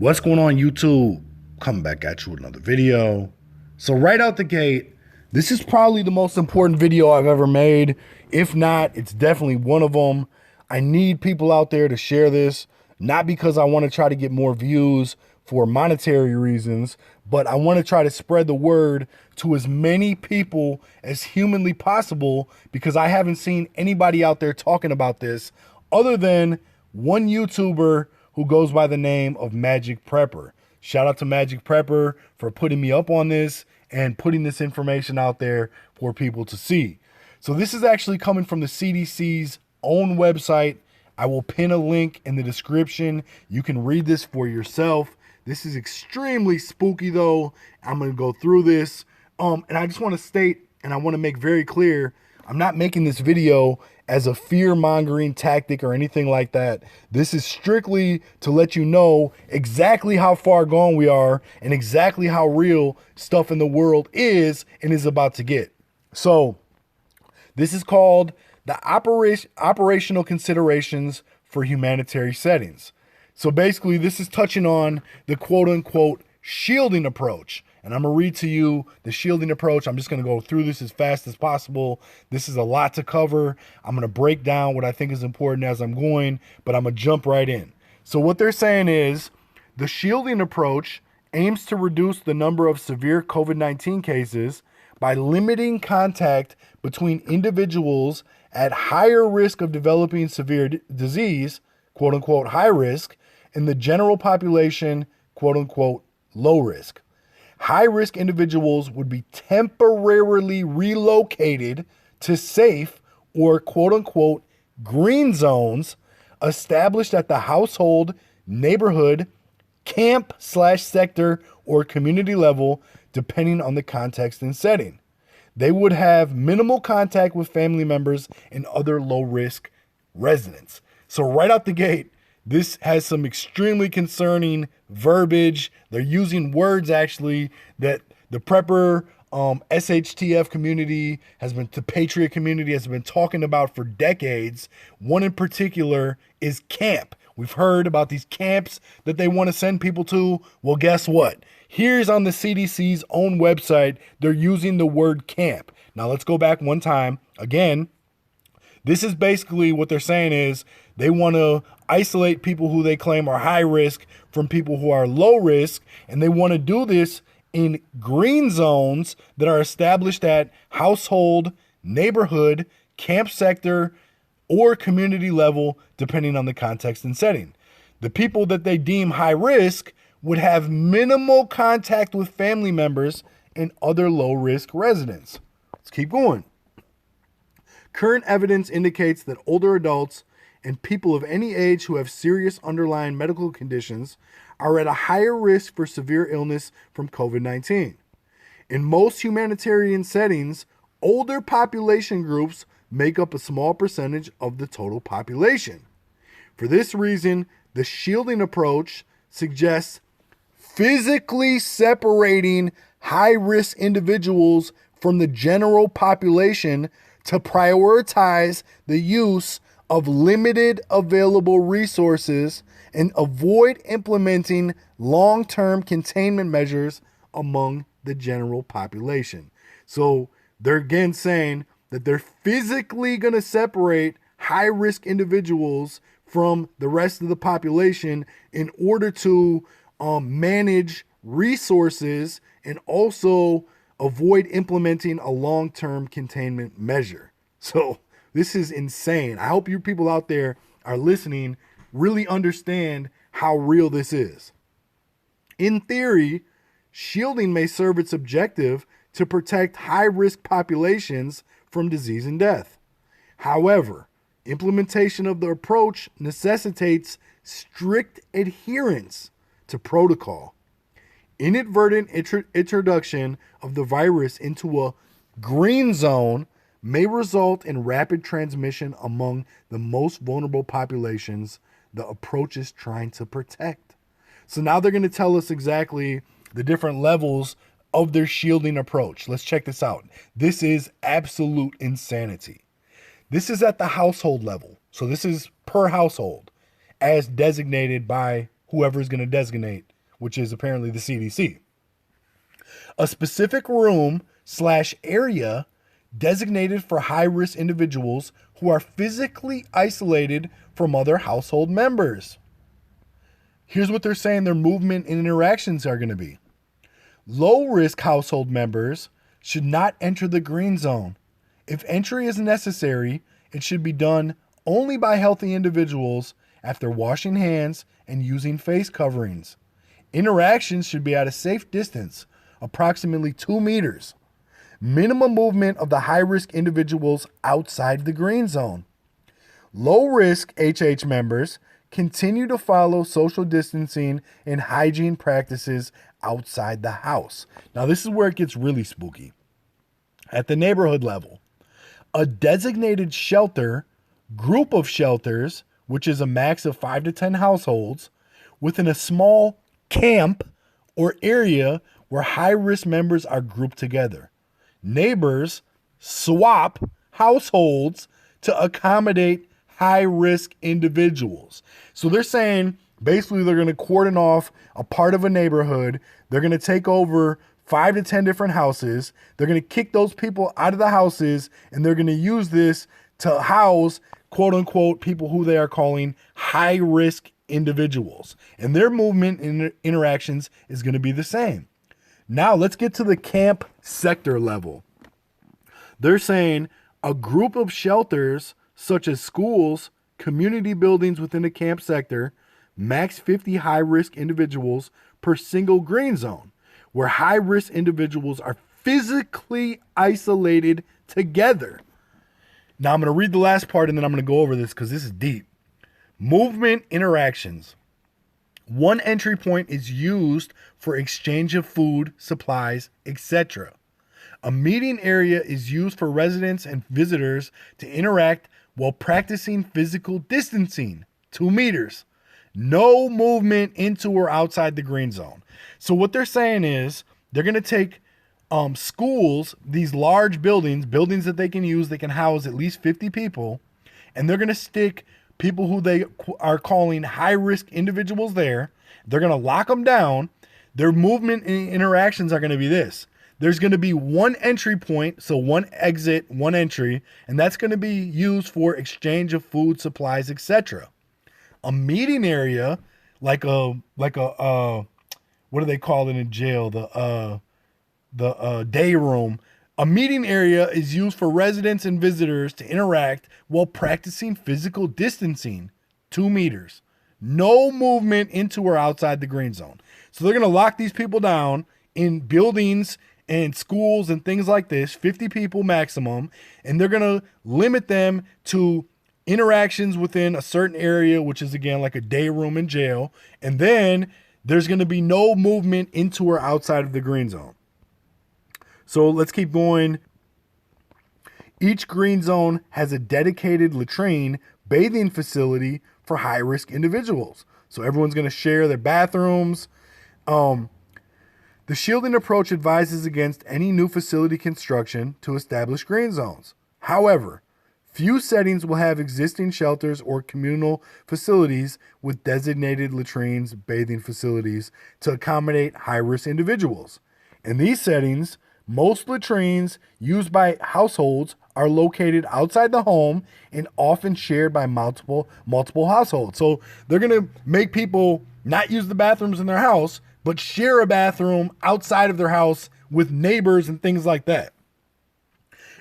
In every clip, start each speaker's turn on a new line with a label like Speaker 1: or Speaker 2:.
Speaker 1: What's going on, YouTube? Coming back at you with another video. So right out the gate, this is probably the most important video I've ever made. If not, it's definitely one of them. I need people out there to share this, not because I want to try to get more views for monetary reasons, but I want to try to spread the word to as many people as humanly possible, because I haven't seen anybody out there talking about this other than one YouTuber who goes by the name of Magic Prepper. Shout out to Magic Prepper for putting me up on this and putting this information out there for people to see. So this is actually coming from the CDC's own website. I will pin a link in the description. You can read this for yourself. This is extremely spooky though. I'm going to go through this. And I just want to state, and I want to make very clear, I'm not making this video as a fear-mongering tactic or anything like that. This is strictly to let you know exactly how far gone we are and exactly how real stuff in the world is and is about to get. So this is called the operational considerations for humanitarian settings. So basically this is touching on the quote-unquote shielding approach. And I'm going to read to you the shielding approach. I'm just going to go through this as fast as possible. This is a lot to cover. I'm going to break down what I think is important as I'm going, but I'm going to jump right in. So what they're saying is the shielding approach aims to reduce the number of severe COVID-19 cases by limiting contact between individuals at higher risk of developing severe disease, quote unquote high risk, and the general population, quote unquote low risk. High-risk individuals would be temporarily relocated to safe or quote-unquote green zones established at the household, neighborhood, camp/sector, or community level, depending on the context and setting. They would have minimal contact with family members and other low-risk residents. So right out the gate, this has some extremely concerning verbiage. They're using words actually that the prepper SHTF community the Patriot community has been talking about for decades. One in particular is camp. We've heard about these camps that they want to send people to. Well, guess what? Here's on the CDC's own website, they're using the word camp. Now let's go back one time. Again, this is basically what they're saying is they want to isolate people who they claim are high risk from people who are low risk. And they want to do this in green zones that are established at household, neighborhood, camp sector, or community level, depending on the context and setting. The people that they deem high risk would have minimal contact with family members and other low risk residents. Let's keep going. Current evidence indicates that older adults and people of any age who have serious underlying medical conditions are at a higher risk for severe illness from COVID-19. In most humanitarian settings, older population groups make up a small percentage of the total population. For this reason, the shielding approach suggests physically separating high-risk individuals from the general population to prioritize the use of limited available resources and avoid implementing long-term containment measures among the general population. So they're again saying that they're physically going to separate high-risk individuals from the rest of the population in order to manage resources and also avoid implementing a long-term containment measure. So this is insane. I hope you people out there are listening really understand how real this is. In theory, shielding may serve its objective to protect high-risk populations from disease and death. However, implementation of the approach necessitates strict adherence to protocol. Inadvertent introduction of the virus into a green zone may result in rapid transmission among the most vulnerable populations the approach is trying to protect. So now they're going to tell us exactly the different levels of their shielding approach. Let's check this out. This is absolute insanity. This is at the household level. So this is per household as designated by whoever is going to designate, which is apparently the CDC. A specific room/area designated for high-risk individuals who are physically isolated from other household members. Here's what they're saying their movement and interactions are going to be. Low-risk household members should not enter the green zone. If entry is necessary, it should be done only by healthy individuals after washing hands and using face coverings. Interactions should be at a safe distance, approximately 2 meters. Minimum movement of the high-risk individuals outside the green zone. Low-risk HH members continue to follow social distancing and hygiene practices outside the house. Now, this is where it gets really spooky. At the neighborhood level, a designated shelter, group of shelters, which is a max of 5 to 10 households, within a small camp or area where high-risk members are grouped together. Neighbors swap households to accommodate high-risk individuals. So they're saying basically they're going to cordon off a part of a neighborhood. They're going to take over 5 to 10 different houses. They're going to kick those people out of the houses, and they're going to use this to house, quote unquote, people who they are calling high-risk individuals. And their movement and interactions is going to be the same. Now let's get to the camp sector level. They're saying a group of shelters such as schools, community buildings within the camp sector, max 50 high-risk individuals per single green zone, where high-risk individuals are physically isolated together. Now I'm going to read the last part and then I'm going to go over this because this is deep. Movement interactions. One entry point is used for exchange of food, supplies, etc. A meeting area is used for residents and visitors to interact while practicing physical distancing, 2 meters. No movement into or outside the green zone. So what they're saying is they're going to take schools, these large buildings that they can use, they can house at least 50 people, and they're going to stick people who they are calling high-risk individuals there. They're going to lock them down. Their movement and interactions are going to be this. There's going to be one entry point, so one exit, one entry, and that's going to be used for exchange of food, supplies, etc. A meeting area, like a what do they call it in jail? The day room. A meeting area is used for residents and visitors to interact while practicing physical distancing, 2 meters. No movement into or outside the green zone. So they're going to lock these people down in buildings and schools and things like this, 50 people maximum, and they're going to limit them to interactions within a certain area, which is, again, like a day room in jail. And then there's going to be no movement into or outside of the green zone. So let's keep going. Each green zone has a dedicated latrine bathing facility for high-risk individuals. So everyone's going to share their bathrooms. The shielding approach advises against any new facility construction to establish green zones. However, few settings will have existing shelters or communal facilities with designated latrines, bathing facilities to accommodate high-risk individuals. In these settings, most latrines used by households are located outside the home and often shared by multiple households. So they're going to make people not use the bathrooms in their house, but share a bathroom outside of their house with neighbors and things like that.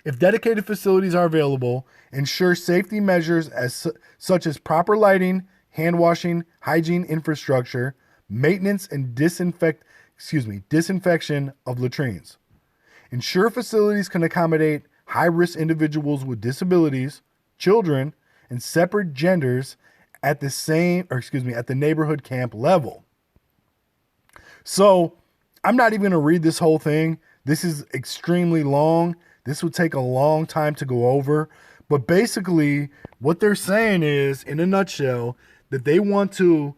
Speaker 1: If dedicated facilities are available, ensure safety measures such as proper lighting, hand washing, hygiene infrastructure, maintenance and disinfection of latrines. Ensure facilities can accommodate high-risk individuals with disabilities, children, and separate genders at the neighborhood camp level. So I'm not even going to read this whole thing. This is extremely long. This would take a long time to go over. But basically, what they're saying is, in a nutshell, that they want to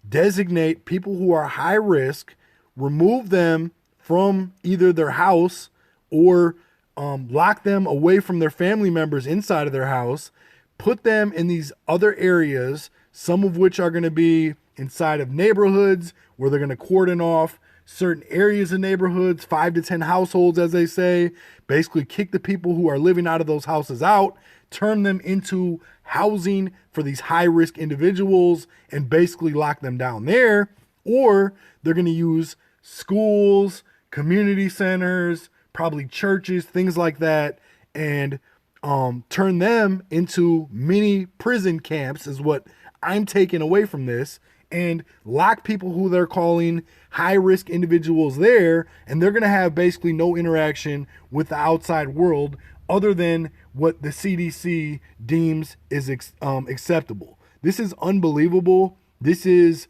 Speaker 1: designate people who are high risk, remove them from either their house or lock them away from their family members inside of their house, put them in these other areas, some of which are going to be inside of neighborhoods where they're going to cordon off certain areas of neighborhoods, 5 to 10 households, as they say, basically kick the people who are living out of those houses out, turn them into housing for these high-risk individuals, and basically lock them down there. Or they're going to use schools, community centers, probably churches, things like that, and turn them into mini prison camps is what I'm taking away from this, and lock people who they're calling high-risk individuals there, and they're going to have basically no interaction with the outside world other than what the CDC deems is acceptable. This is unbelievable. This is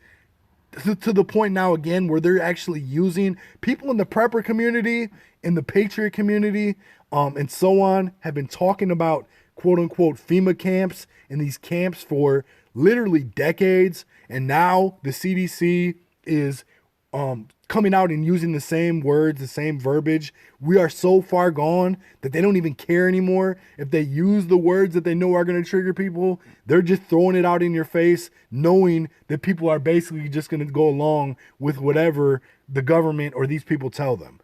Speaker 1: to the point now, again, where they're actually using people in the prepper community, in the patriot community, and so on, have been talking about quote-unquote FEMA camps and these camps for literally decades. And now the CDC is coming out and using the same words, the same verbiage. We are so far gone that they don't even care anymore. If they use the words that they know are going to trigger people, they're just throwing it out in your face, knowing that people are basically just going to go along with whatever the government or these people tell them.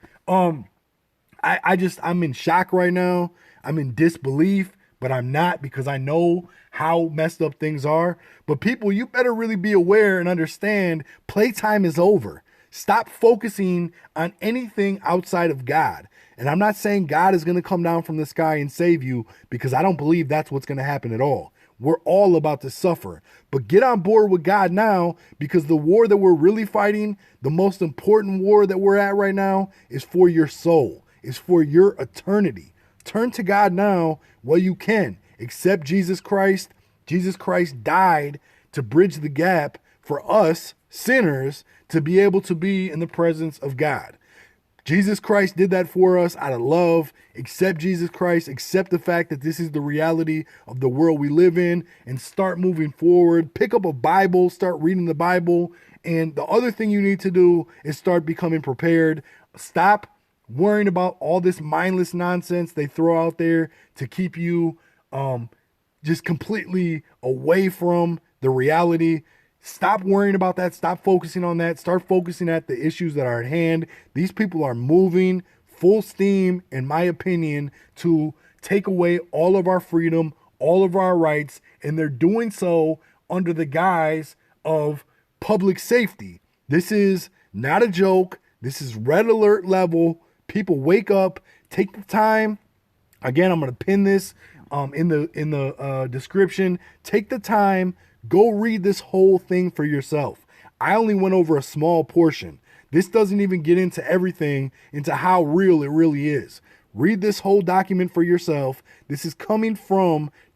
Speaker 1: I'm in shock right now. I'm in disbelief, but I'm not, because I know how messed up things are. But people, you better really be aware and understand playtime is over. Stop focusing on anything outside of God. And I'm not saying God is going to come down from the sky and save you, because I don't believe that's what's going to happen at all. We're all about to suffer. But get on board with God now, because the war that we're really fighting, the most important war that we're at right now, is for your soul, is for your eternity. Turn to God now while you can. Accept Jesus Christ. Jesus Christ died to bridge the gap for us sinners to be able to be in the presence of God. Jesus Christ did that for us out of love. Accept Jesus Christ. Accept the fact that this is the reality of the world we live in, and start moving forward. Pick up a Bible, start reading the Bible. And the other thing you need to do is start becoming prepared. Stop worrying about all this mindless nonsense they throw out there to keep you just completely away from the reality. Stop worrying about that. Stop focusing on that. Start focusing at the issues that are at hand. These people are moving full steam, in my opinion, to take away all of our freedom, all of our rights, and they're doing so under the guise of public safety. This is not a joke. This is red alert level. People, wake up, take the time. Again, I'm going to pin this in the description. Take the time. Go read this whole thing for yourself. I only went over a small portion. This doesn't even get into everything, into how real it really is. Read this whole document for yourself. This is coming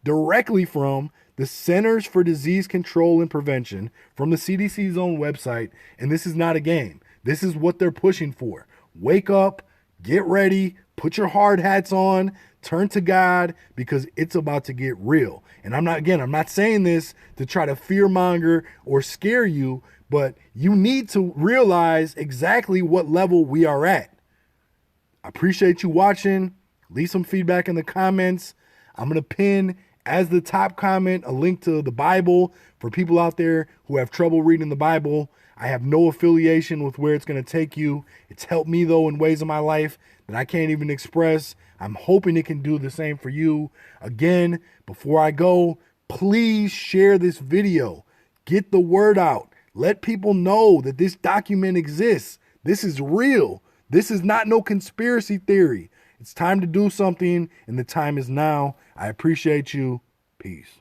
Speaker 1: directly from the Centers for Disease Control and Prevention, from the CDC's own website. And this is not a game. This is what they're pushing for. Wake up, get ready, put your hard hats on, turn to God, because it's about to get real. And I'm not saying this to try to fearmonger or scare you, but you need to realize exactly what level we are at. I appreciate you watching. Leave some feedback in the comments. I'm going to pin as the top comment a link to the Bible for people out there who have trouble reading the Bible. I have no affiliation with where it's going to take you. It's helped me, though, in ways of my life that I can't even express. I'm hoping it can do the same for you. Again, before I go, please share this video. Get the word out. Let people know that this document exists. This is real. This is not no conspiracy theory. It's time to do something, and the time is now. I appreciate you. Peace.